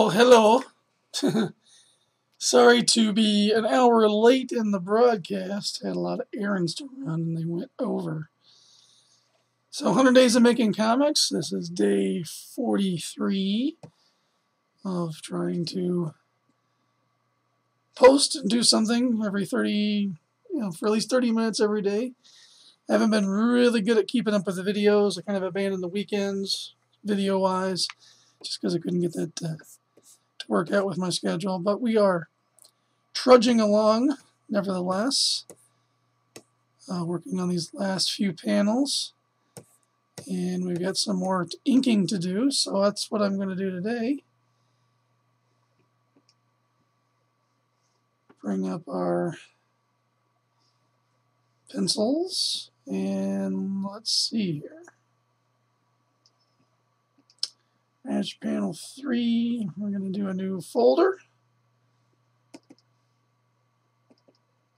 Oh, hello. Sorry to be an hour late in the broadcast. Had a lot of errands to run and they went over. So 100 Days of Making Comics. This is day 43 of trying to post and do something every 30, for at least 30 minutes every day. I haven't been really good at keeping up with the videos. I kind of abandoned the weekends video-wise just because I couldn't get that to work out with my schedule. But we are trudging along, nevertheless, working on these last few panels. And we've got some more inking to do, so that's what I'm going to do today. Bring up our pencils, and let's see here. Match panel 3, we're going to do a new folder.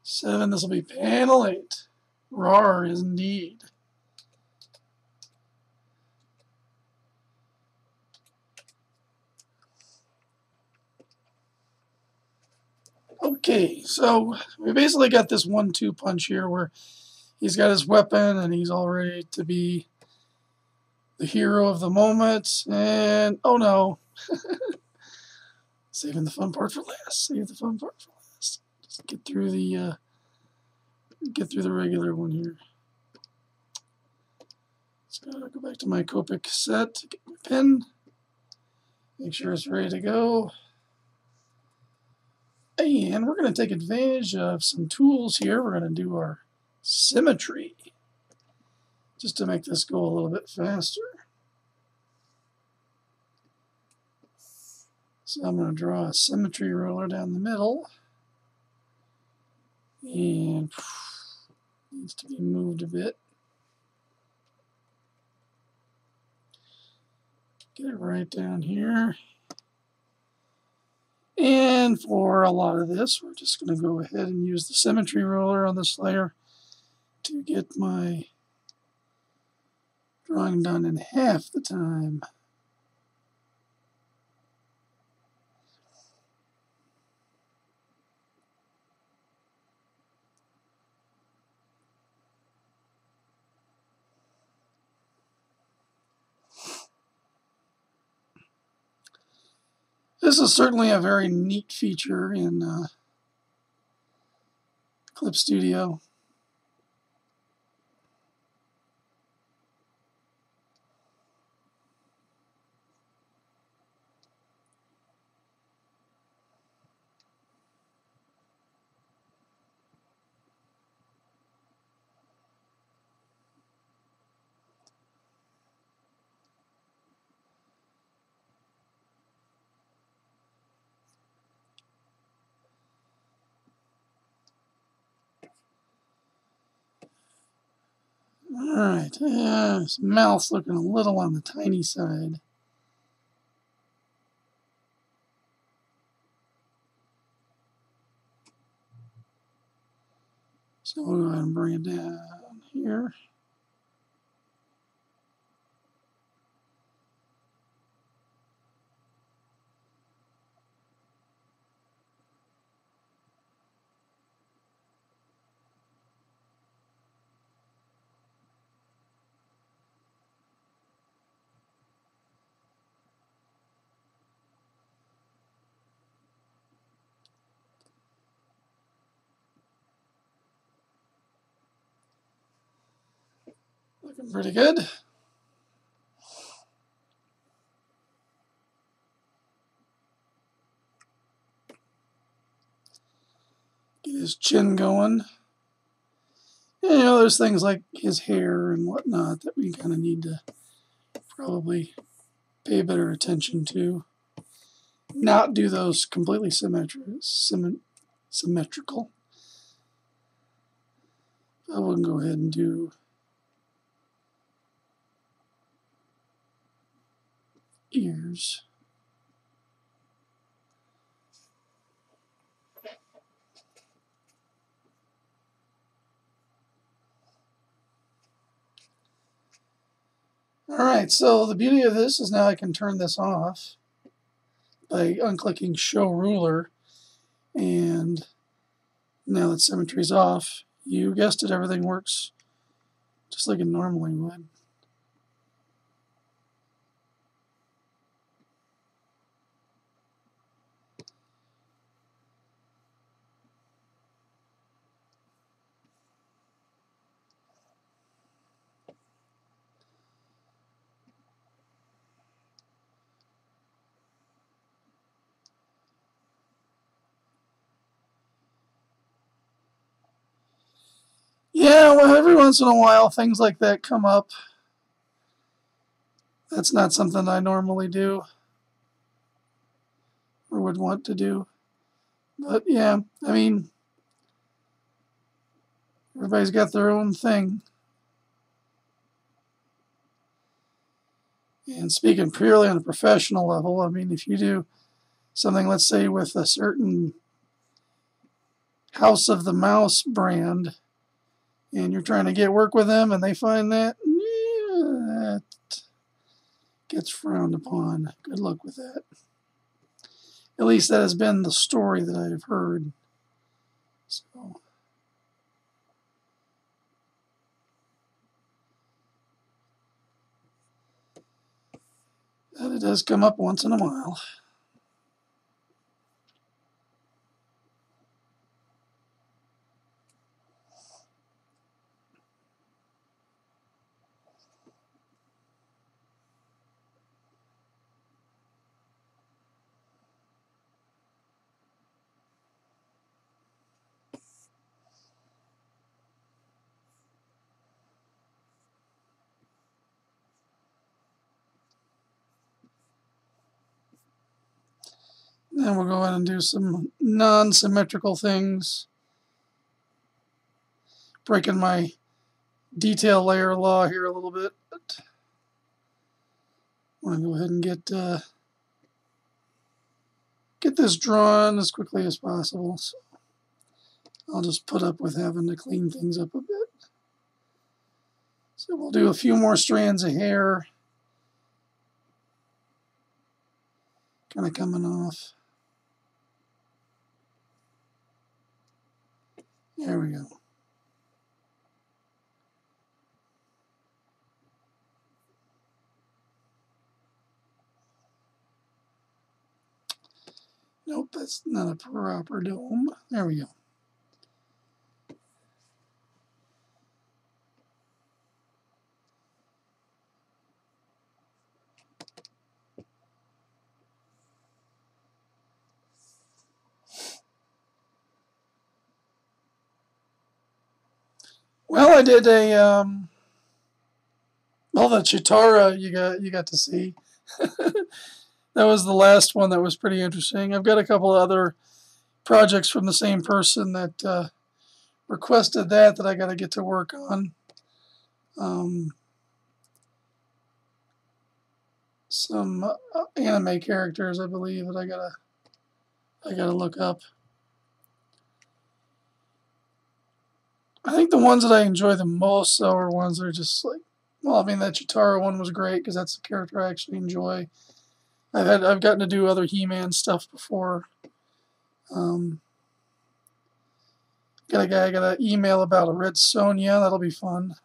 7, this will be panel 8. Rawr, indeed. Okay, so we basically got this 1-2 punch here where he's got his weapon and he's all ready to be the hero of the moment, and oh no. Saving the fun part for last. Save the fun part for last. Just get through the regular one here. Just gotta go back to my Copic set to get my pen. Make sure it's ready to go. And we're going to take advantage of some tools here. We're going to do our symmetry just to make this go a little bit faster. So I'm going to draw a symmetry ruler down the middle. And needs to be moved a bit. Get it right down here. And for a lot of this, we're just going to go ahead and use the symmetry ruler on this layer to get my drawing done in half the time. This is certainly a very neat feature in Clip Studio. Alright, his mouth's looking a little on the tiny side. So we'll go ahead and bring it down here. Looking pretty good. Get his chin going. And, there's things like his hair and whatnot that we kind of need to probably pay better attention to. Not do those completely symmetrical. I will go ahead and do ears. Alright, so the beauty of this is now I can turn this off by unclicking Show Ruler, and now that symmetry's off, you guessed it, everything works just like it normally would. Yeah, well, every once in a while things like that come up. That's not something I normally do or would want to do. But yeah, I mean, everybody's got their own thing. And speaking purely on a professional level, I mean, if you do something, let's say, with a certain House of the Mouse brand, and you're trying to get work with them, and they find that, yeah, that gets frowned upon. Good luck with that. At least that has been the story that I've heard. So, but it does come up once in a while. Then we'll go ahead and do some non-symmetrical things. Breaking my detail layer law here a little bit. But I want to go ahead and get this drawn as quickly as possible. So I'll just put up with having to clean things up a bit. So we'll do a few more strands of hair. Kind of coming off. There we go. Nope, that's not a proper dome. There we go. Well, I did a well, the Chitara you got to see. That was the last one that was pretty interesting. I've got a couple of other projects from the same person that requested that I got to get to work on. Some anime characters, I believe, that I gotta look up. I think the ones that I enjoy the most, though, are ones that are just like, well, I mean, that Chitara one was great because that's the character I actually enjoy. I've gotten to do other He-Man stuff before. Got a guy I got an email about a Red Sonja. That'll be fun.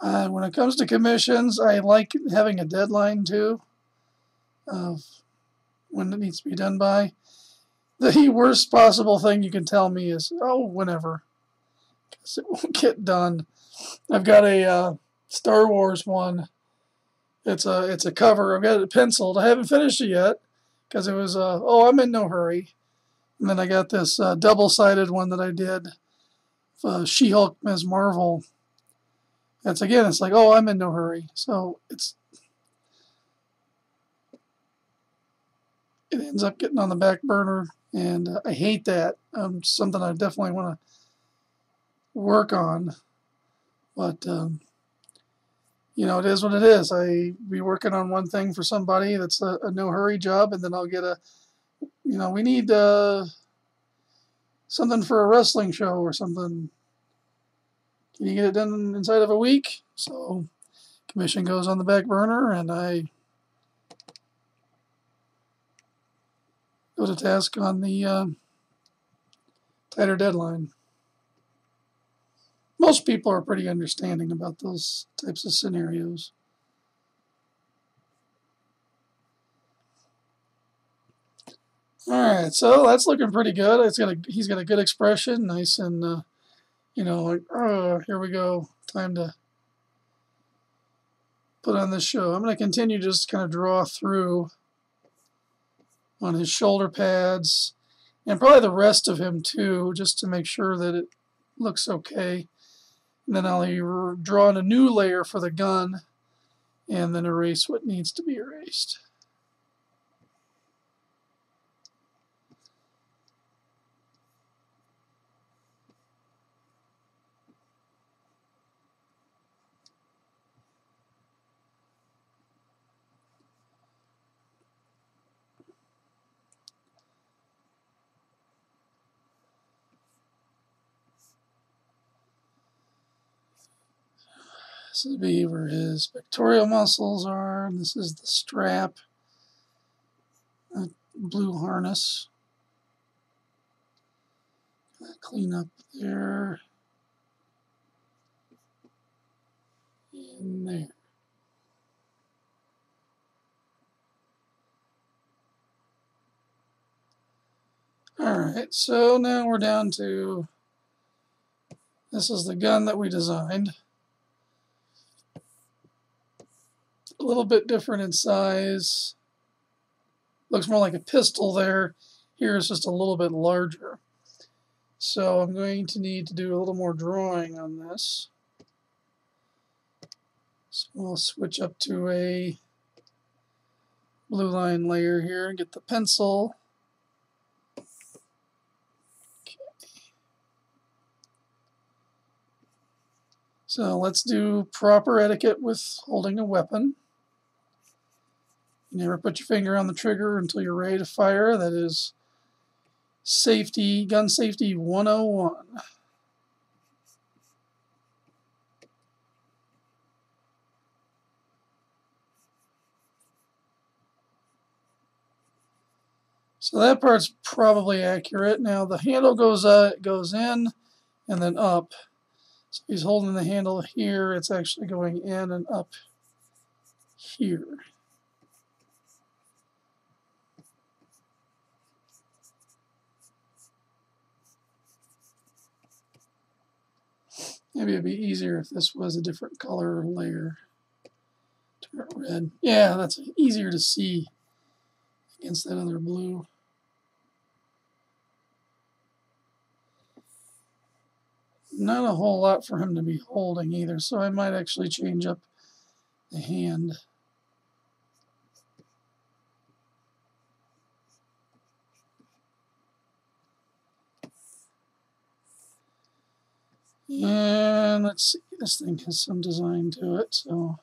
When it comes to commissions, I like having a deadline too of when it needs to be done by. The worst possible thing you can tell me is, oh, whenever, because it won't get done. I've got a Star Wars one. It's a cover. I've got it penciled. I haven't finished it yet because it was oh, I'm in no hurry. And then I got this double-sided one that I did, She-Hulk Ms. Marvel. It's like, oh, I'm in no hurry. So it ends up getting on the back burner, and I hate that. Something I definitely want to work on, but you know, it is what it is. I be working on one thing for somebody that's a no hurry job, and then I'll get you know, we need something for a wrestling show or something. Can you get it done inside of a week? So commission goes on the back burner, and I go to task on the tighter deadline. Most people are pretty understanding about those types of scenarios. All right, so that's looking pretty good. He's got a good expression, nice and you know, like, oh, here we go, time to put on this show. I'm going to continue to just kind of draw through on his shoulder pads and probably the rest of him too, just to make sure that it looks okay. And then I'll draw in a new layer for the gun and then erase what needs to be erased. This would be where his pectoral muscles are, and this is the strap, blue harness. Clean up there, and there. Alright, so now we're down to, this is the gun that we designed. A little bit different in size. Looks more like a pistol there. Here it's just a little bit larger. So I'm going to need to do a little more drawing on this. So we'll switch up to a blue line layer here and get the pencil. Okay. So let's do proper etiquette with holding a weapon. You never put your finger on the trigger until you're ready to fire. That is safety, gun safety 101. So that part's probably accurate. Now the handle goes in and then up. So he's holding the handle here. It's actually going in and up here. Maybe it'd be easier if this was a different color layer. Turn it red. Yeah, that's easier to see against that other blue. Not a whole lot for him to be holding either, so I might actually change up the hand. And let's see, this thing has some design to it, so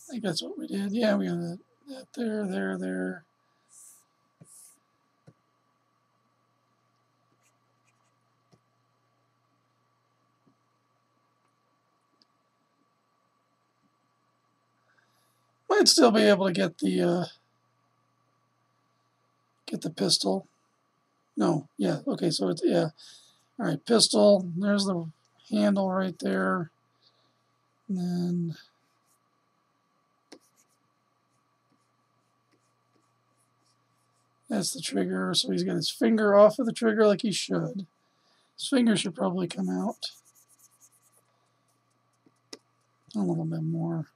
I think that's what we did. Yeah, we got that there. Might still be able to get the pistol. No, yeah, okay, so it's, yeah. All right, pistol. There's the handle right there. And then that's the trigger. So he's got his finger off of the trigger like he should. His finger should probably come out a little bit more.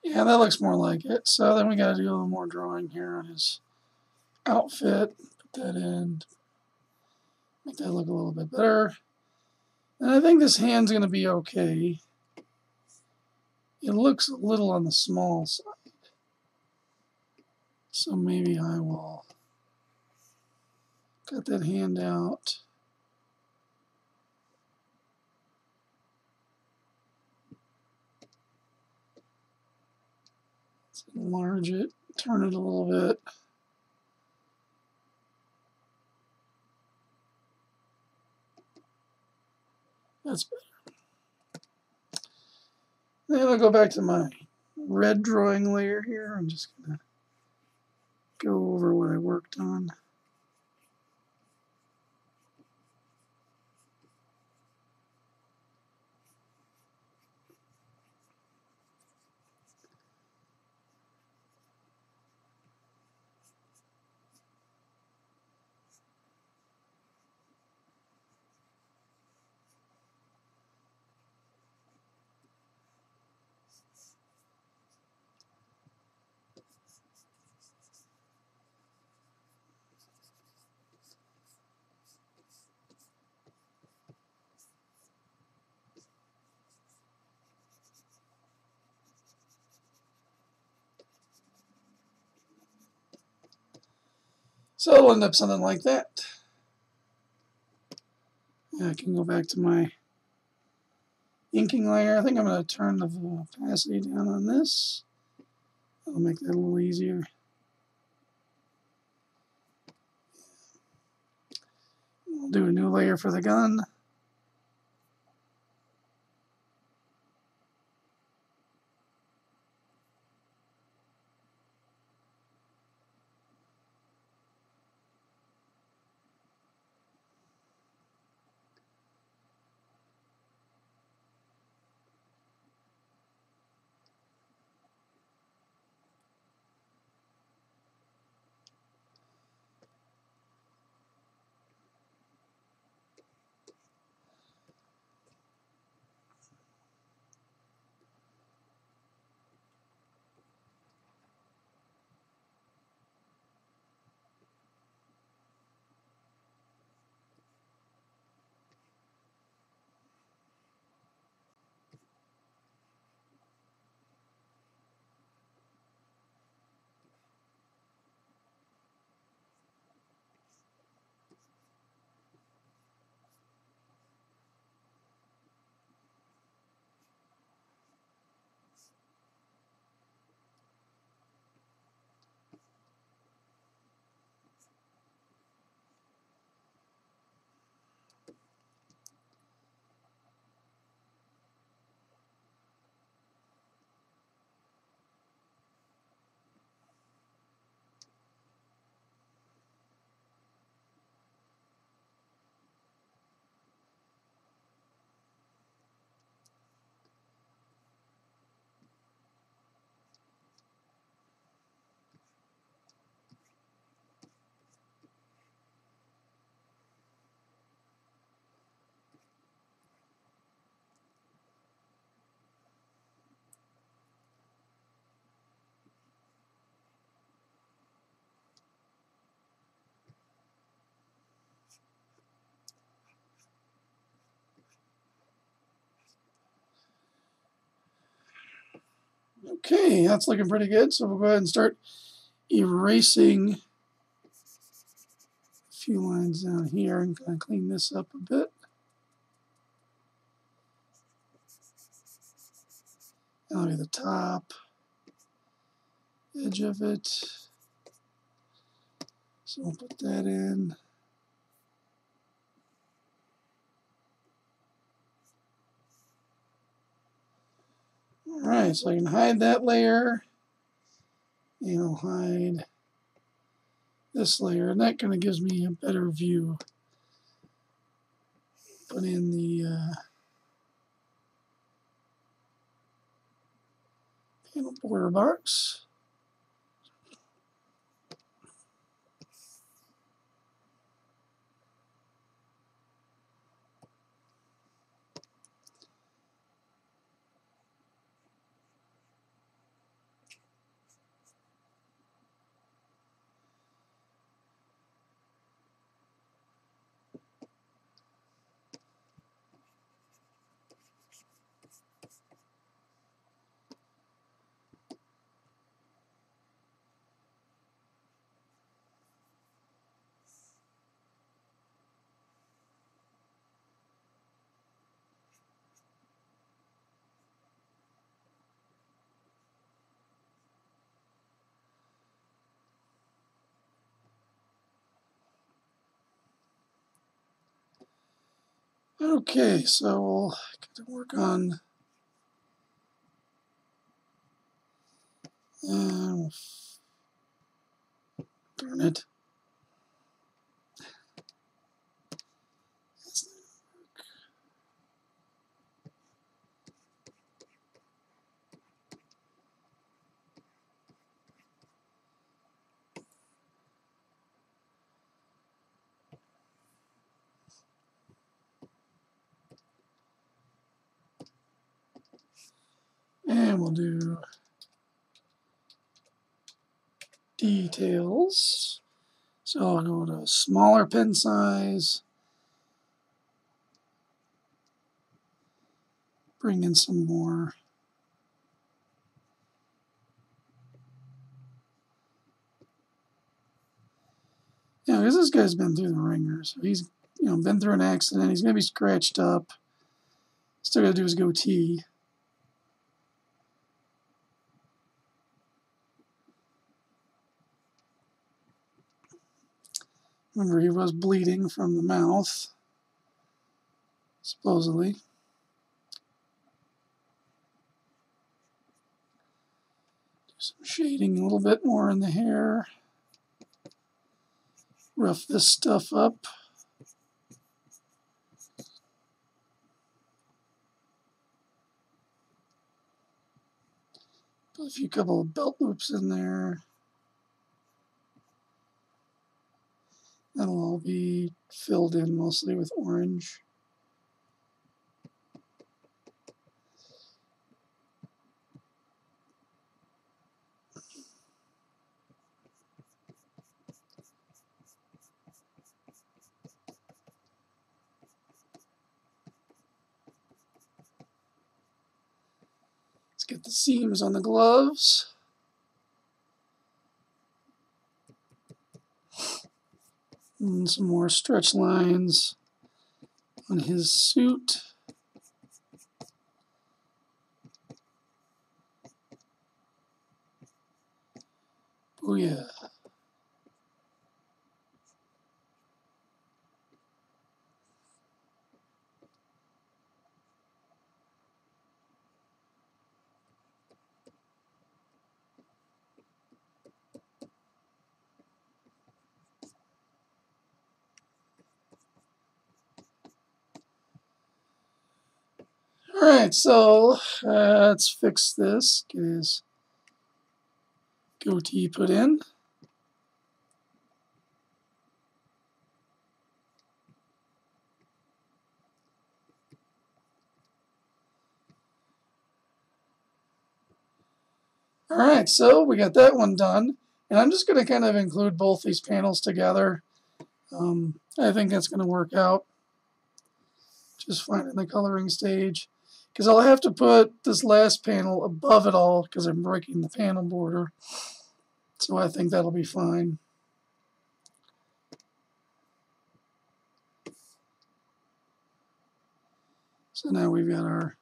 Yeah, that looks more like it. So then we got to do a little more drawing here on his outfit. Put that in. Make that look a little bit better. And I think this hand's going to be okay. It looks a little on the small side. So maybe I will cut that hand out. Let's enlarge it, turn it a little bit. That's better. Then I'll go back to my red drawing layer here. I'm just going to go over what I worked on. So it'll end up something like that. I can go back to my inking layer. I think I'm going to turn the opacity down on this. That'll make that a little easier. We'll do a new layer for the gun. Okay, that's looking pretty good. So we'll go ahead and start erasing a few lines down here and kind of clean this up a bit. That'll be the top edge of it. So we'll put that in. All right, so I can hide that layer. And I'll hide this layer, and that kind of gives me a better view. Put in the panel border box. Okay, so we'll get to work on darn it. And we'll do details. So I'll go to smaller pen size. Bring in some more. Yeah, because this guy's been through the ringer. So he's, been through an accident. He's going to be scratched up. Still got to do his goatee. Remember, he was bleeding from the mouth, supposedly. Do some shading a little bit more in the hair. Rough this stuff up. Put a few couple of belt loops in there. That'll all be filled in mostly with orange. Let's get the seams on the gloves. And some more stretch lines on his suit. Oh yeah. Alright, so let's fix this. Get his goatee put in. Alright, so we got that one done. And I'm just going to kind of include both these panels together. I think that's going to work out just fine in the coloring stage. Because I'll have to put this last panel above it all because I'm breaking the panel border. So I think that'll be fine. So now we've got our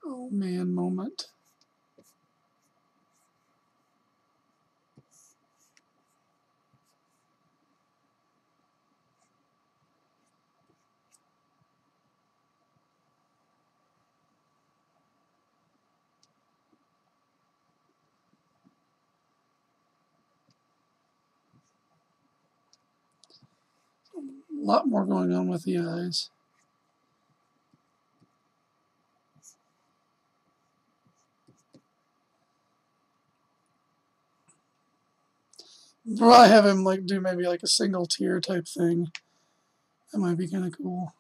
oh man moment. A lot more going on with the eyes. Probably have him like do maybe like a single tier type thing. That might be kind of cool.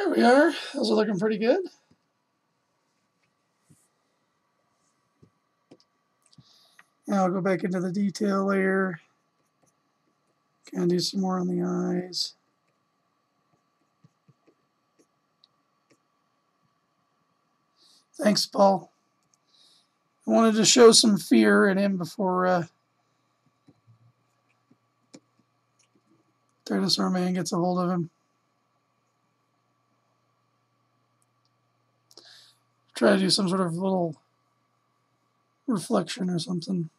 There we are. Those are looking pretty good. Now I'll go back into the detail layer. Kind of do some more on the eyes. Thanks, Paul. I wanted to show some fear in him before Dinosaur Man gets a hold of him. Try to do some sort of little reflection or something.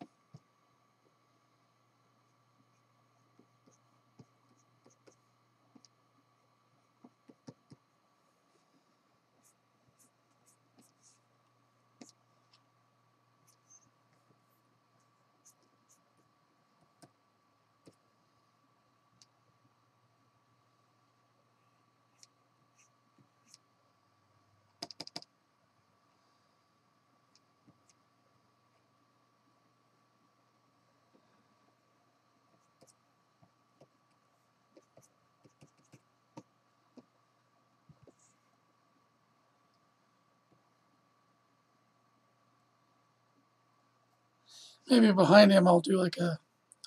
Maybe behind him I'll do like a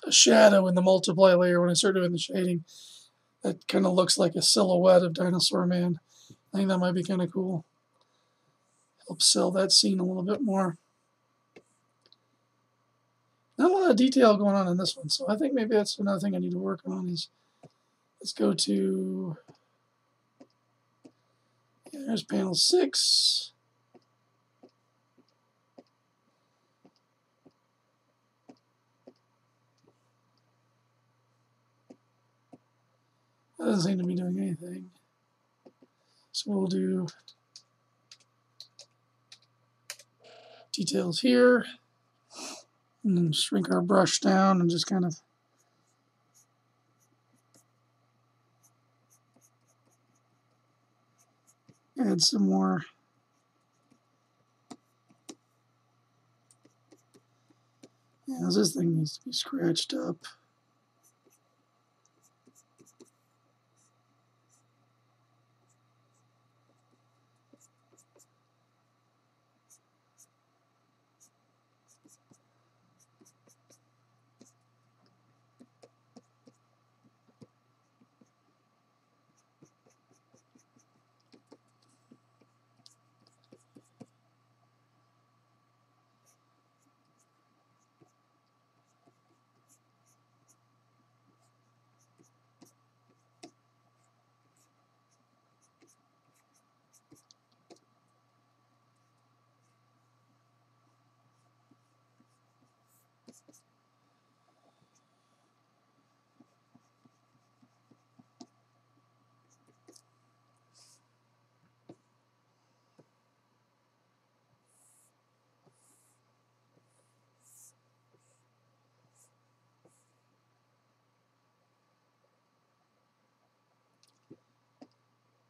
shadow in the multiply layer when I start doing the shading. That kind of looks like a silhouette of Dinosaur Man. I think that might be kind of cool. Help sell that scene a little bit more. Not a lot of detail going on in this one, so I think maybe that's another thing I need to work on is, let's go to, there's panel 6. That doesn't seem to be doing anything. So we'll do details here, and then shrink our brush down and just kind of add some more. Yeah, this thing needs to be scratched up.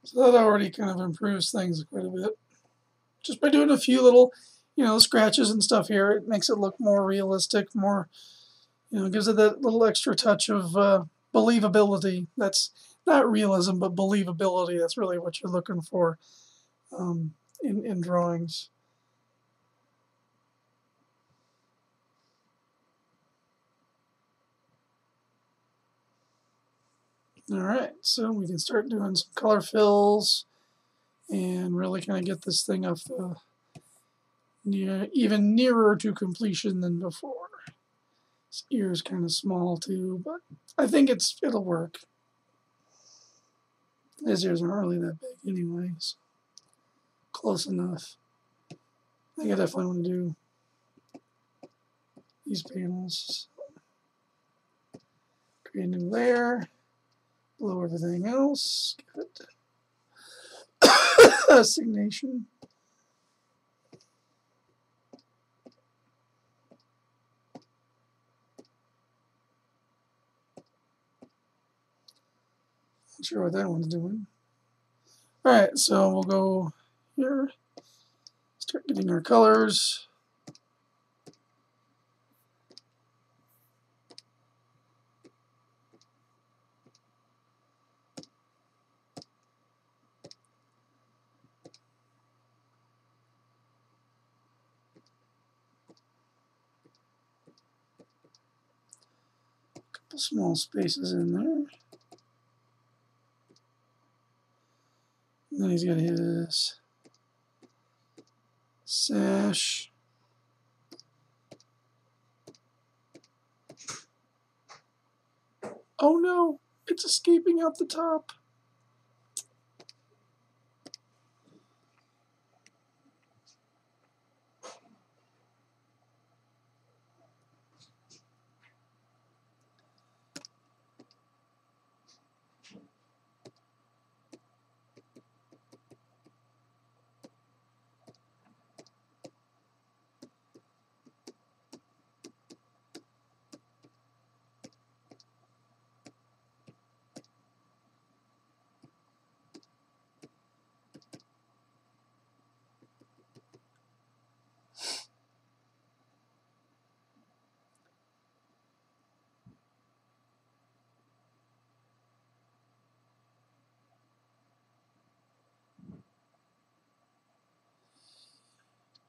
So that already kind of improves things quite a bit. Just by doing a few little, scratches and stuff here, it makes it look more realistic, more, gives it that little extra touch of believability. That's not realism, but believability. That's really what you're looking for in drawings. Alright, so we can start doing some color fills and really kind of get this thing off the even nearer to completion than before. His ear is kind of small too, but I think it'll work. His ears aren't really that big anyways. Close enough. I think I definitely want to do these panels. Create a new layer. Below everything else. Give it assignation. Not sure what that one's doing. Alright, so we'll go here. Start getting our colors. small spaces in there. And then he's got his sash. Oh no, it's escaping out the top.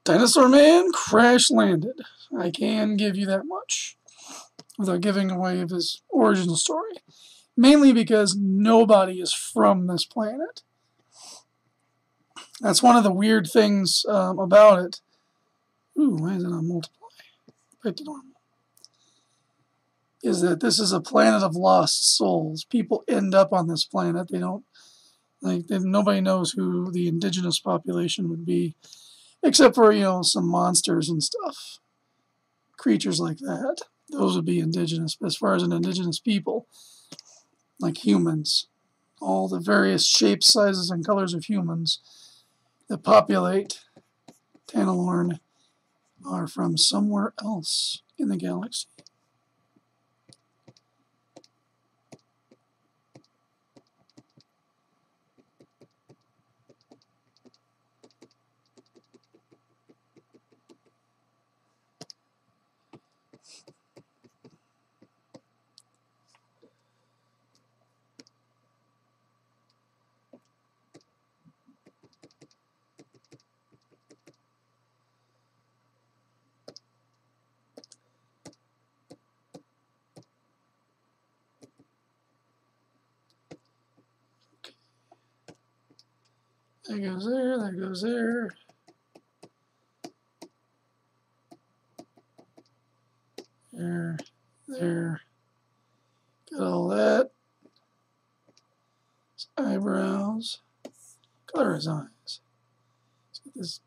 Dinosaur Man crash landed. I can give you that much without giving away his origin story. Mainly because nobody is from this planet. That's one of the weird things about it. Ooh, why is it on multiply? Right to normal. Is that this is a planet of lost souls. People end up on this planet. They don't, nobody knows who the indigenous population would be, except for, you know, some monsters and stuff. Creatures like that. Those would be indigenous. But as far as an indigenous people, like humans, all the various shapes, sizes, and colors of humans that populate Tanalorn are from somewhere else in the galaxy. That goes there, that goes there. There, there. Got all that. His eyebrows. Color his eyes. Let's get this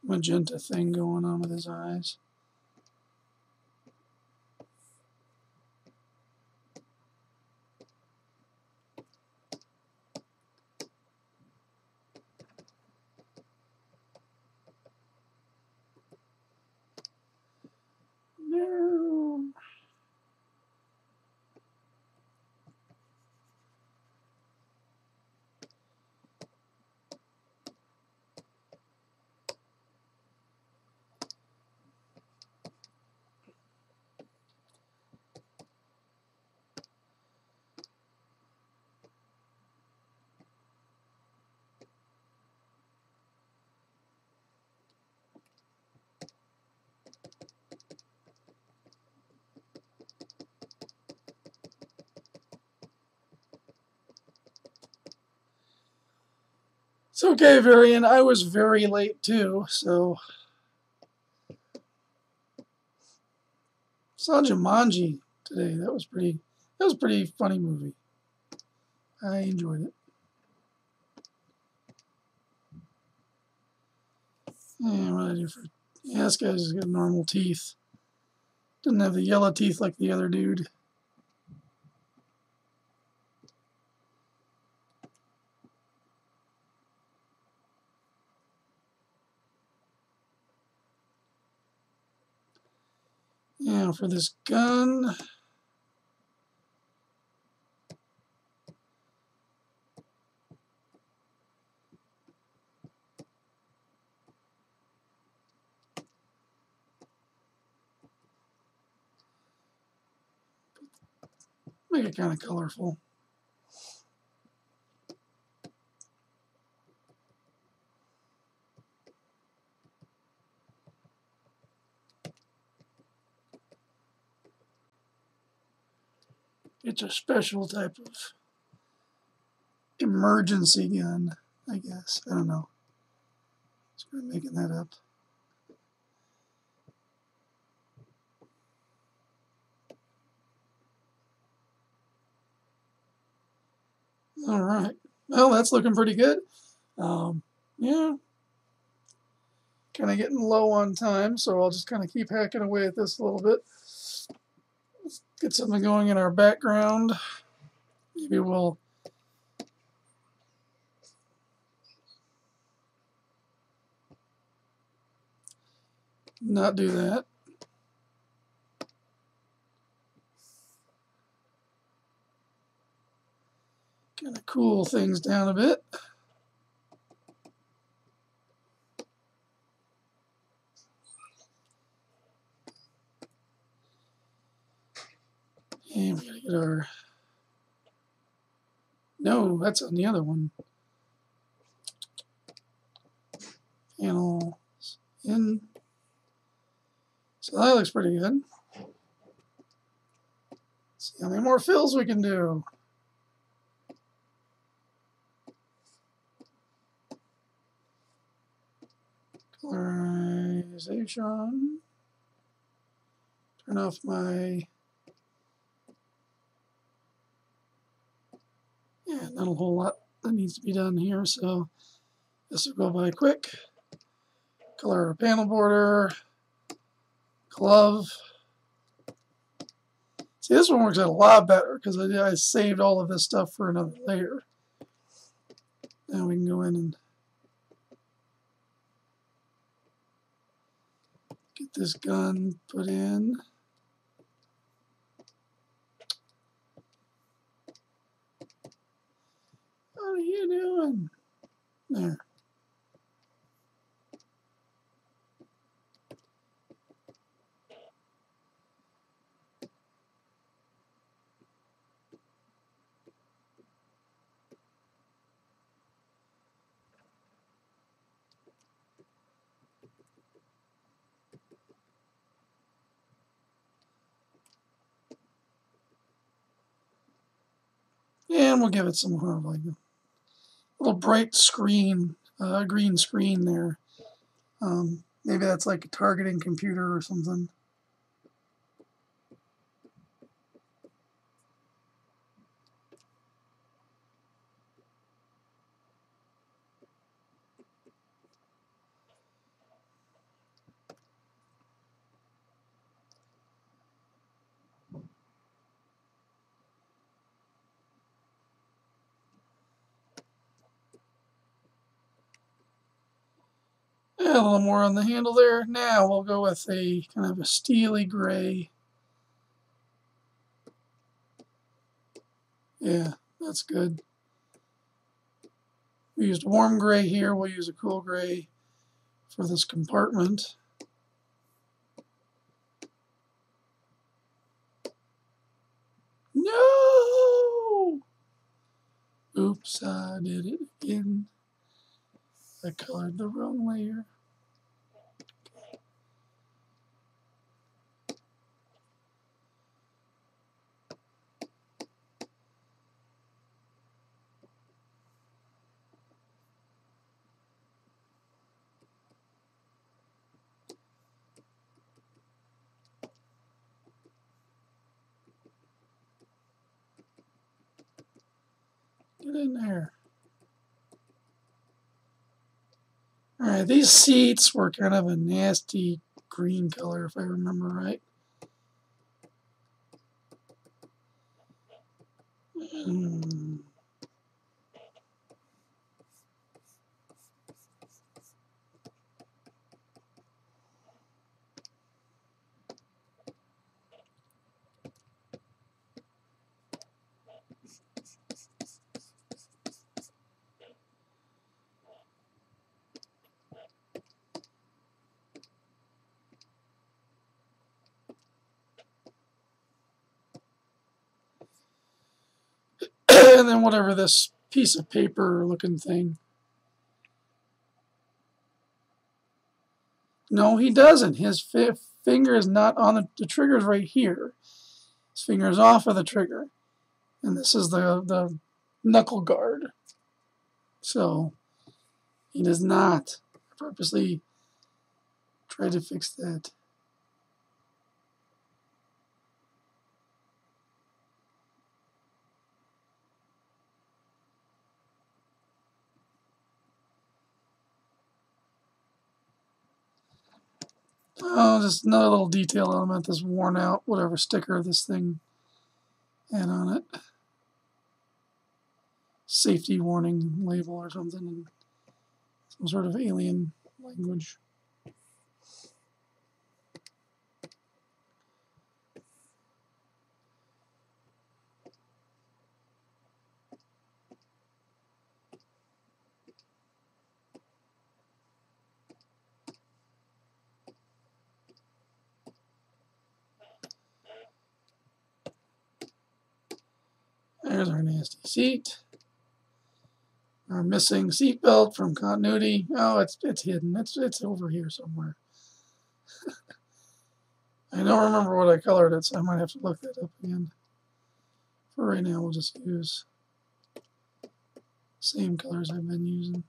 magenta thing going on with his eyes. No. It's okay, Varian. I was very late too, so saw Jumanji today. That was a pretty funny movie. I enjoyed it. Yeah, what did I do for? Yeah, this guy's just got normal teeth. Doesn't have the yellow teeth like the other dude. Yeah, for this gun. Make it kind of colorful. It's a special type of emergency gun, I guess. I don't know. Just making that up. All right. Well, that's looking pretty good. Yeah. Kind of getting low on time, so I'll just kind of keep hacking away at this a little bit. Let's get something going in our background. Maybe we'll not do that. Kind of cool things down a bit. And we gotta get our... No, that's on the other one. Panels in. So that looks pretty good. Let's see how many more fills we can do. Colorization. Turn off my... Yeah, not a whole lot that needs to be done here, so this will go by quick. Color our panel border. Glove. See, this one works out a lot better because I saved all of this stuff for another layer. Now we can go in and get this gun put in. What are you doing? There. And we'll give it some more like a little bright screen, green screen there. Maybe that's like a targeting computer or something. Yeah, a little more on the handle there. Now we'll go with a kind of a steely gray. Yeah, that's good. We used warm gray here. We'll use a cool gray for this compartment. No! Oops, I did it again. I colored the wrong layer. Get in there. Alright, these seats were kind of a nasty green color, if I remember right. And then whatever this piece of paper looking thing. No, he doesn't. His finger is not on the trigger is right here. His finger is off of the trigger. And this is the knuckle guard. So he does not purposely try to fix that. Oh, just another little detail element that's worn out, whatever sticker this thing had on it. Safety warning label or something in some sort of alien language. There's our nasty seat. Our missing seatbelt from continuity. Oh, it's hidden. It's over here somewhere. I don't remember what I colored it, so I might have to look that up again. For right now, we'll just use the same colors I've been using.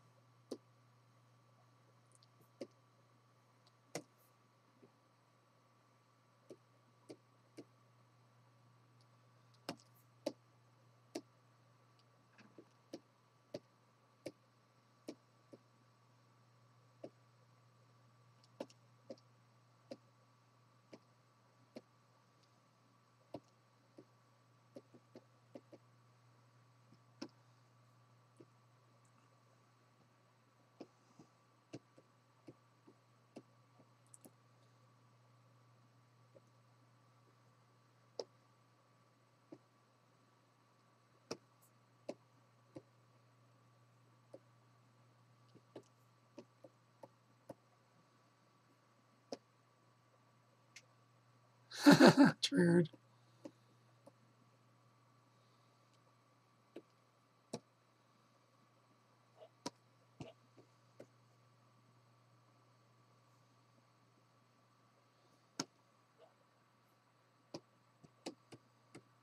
Triggered.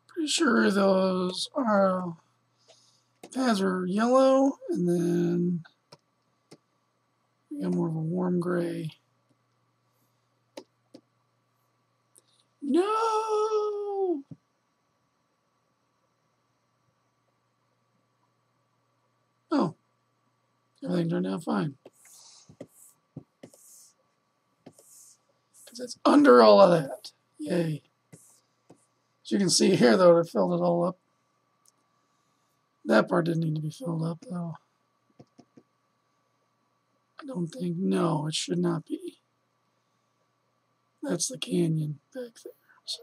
Pretty sure those are pads are yellow, and then we got more of a warm gray. No! Oh, everything turned out fine. Because it's under all of that. Yay. As you can see here, though, it filled it all up. That part didn't need to be filled up, though. I don't think. No, it should not be. That's the canyon back there. So.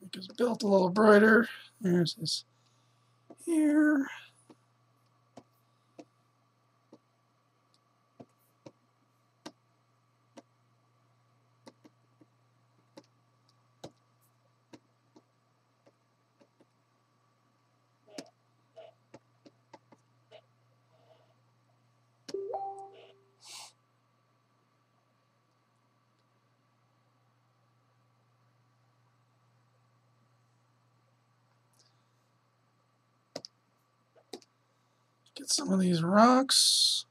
Make his belt a little brighter. There's his here. Get some of these rocks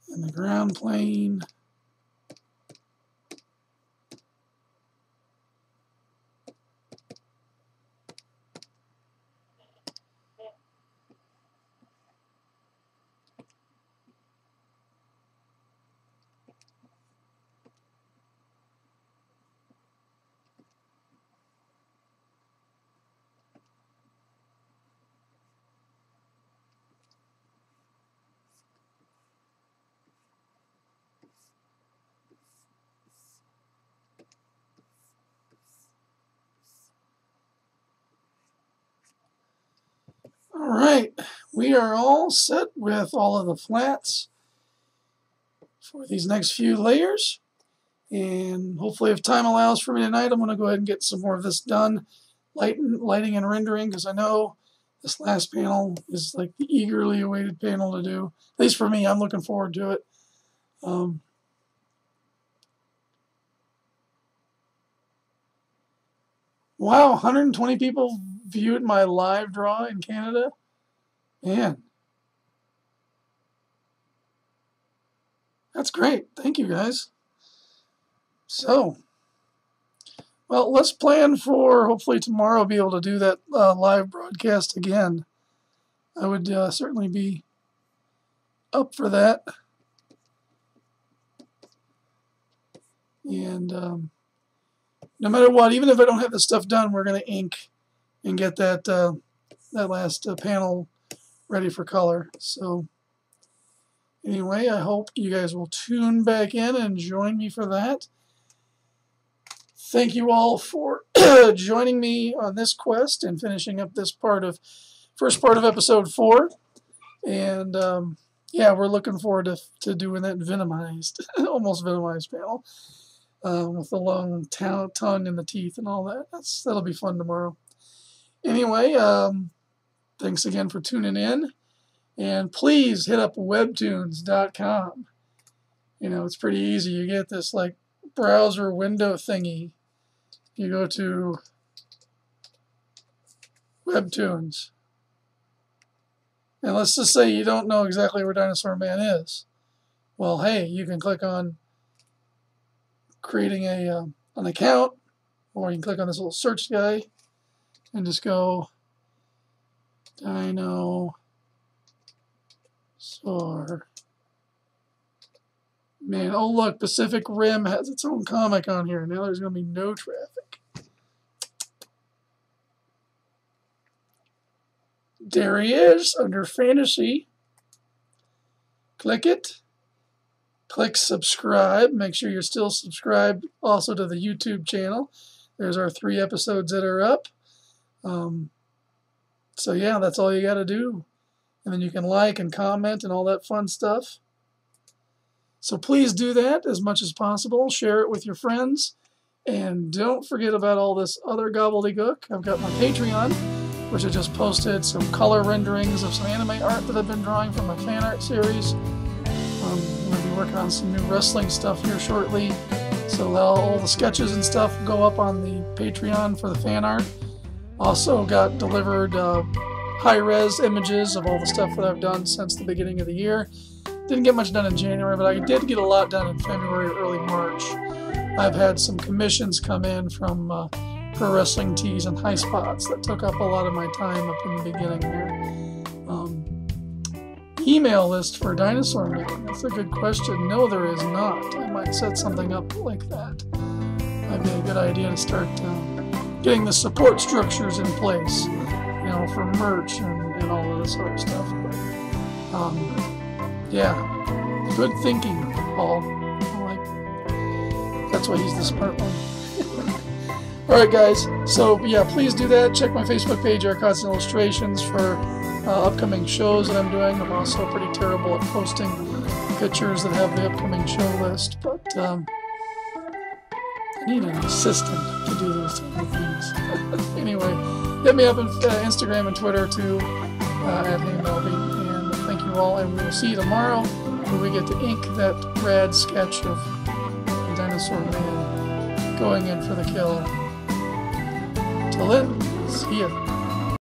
in the ground plane. right, we are all set with all of the flats for these next few layers. And hopefully, if time allows for me tonight, I'm going to go ahead and get some more of this done, lighting and rendering, because I know this last panel is like the eagerly awaited panel to do. At least for me, I'm looking forward to it. Wow, 120 people viewed my live draw in Canada. Man, that's great. Thank you, guys. So, well, let's plan for hopefully tomorrow be able to do that live broadcast again. I would certainly be up for that. And no matter what, even if I don't have the stuff done, we're going to ink and get that that last panel ready for color. So anyway, I hope you guys will tune back in and join me for that. Thank you all for joining me on this quest and finishing up this first part of episode 4. And yeah, we're looking forward to doing that venomized, almost venomized panel with the long tongue and the teeth and all that. That'll be fun tomorrow. Anyway, thanks again for tuning in, and please hit up webtoons.com. You know, it's pretty easy. You get this like browser window thingy. You go to Webtoons. And let's just say you don't know exactly where Dinosaur Man is. Well, hey, you can click on creating an account, or you can click on this little search guy and just go Dinosaur Man. Oh, look, Pacific Rim has its own comic on here. Now there's going to be no traffic. There he is under Fantasy. Click it. Click subscribe. Make sure you're still subscribed also to the YouTube channel. There's our 3 episodes that are up. So yeah, that's all you got to do. And then you can like and comment and all that fun stuff. So please do that as much as possible. Share it with your friends. And don't forget about all this other gobbledygook. I've got my Patreon, which I just posted some color renderings of some anime art that I've been drawing from my fan art series. I'm going to be working on some new wrestling stuff here shortly. So all the sketches and stuff go up on the Patreon for the fan art. Also got delivered high-res images of all the stuff that I've done since the beginning of the year. Didn't get much done in January, but I did get a lot done in February, early March. I've had some commissions come in from Pro Wrestling Tees and High Spots that took up a lot of my time up in the beginning there. Email list for Dinosaur Man. That's a good question. No, there is not. I might set something up like that. Might be a good idea to start getting the support structures in place, you know, for merch and all of this sort of stuff. But, yeah, good thinking, Paul. That's why he's the smart one. Alright guys, so yeah, please do that. Check my Facebook page, Arcots and Illustrations, for upcoming shows that I'm doing. I'm also pretty terrible at posting pictures that have the upcoming show list, but I need an assistant to do those type of things. Anyway, hit me up on Instagram and Twitter too, at HeyMelby, and thank you all, and we will see you tomorrow when we get to ink that rad sketch of the Dinosaur Man going in for the kill. Till then, see ya.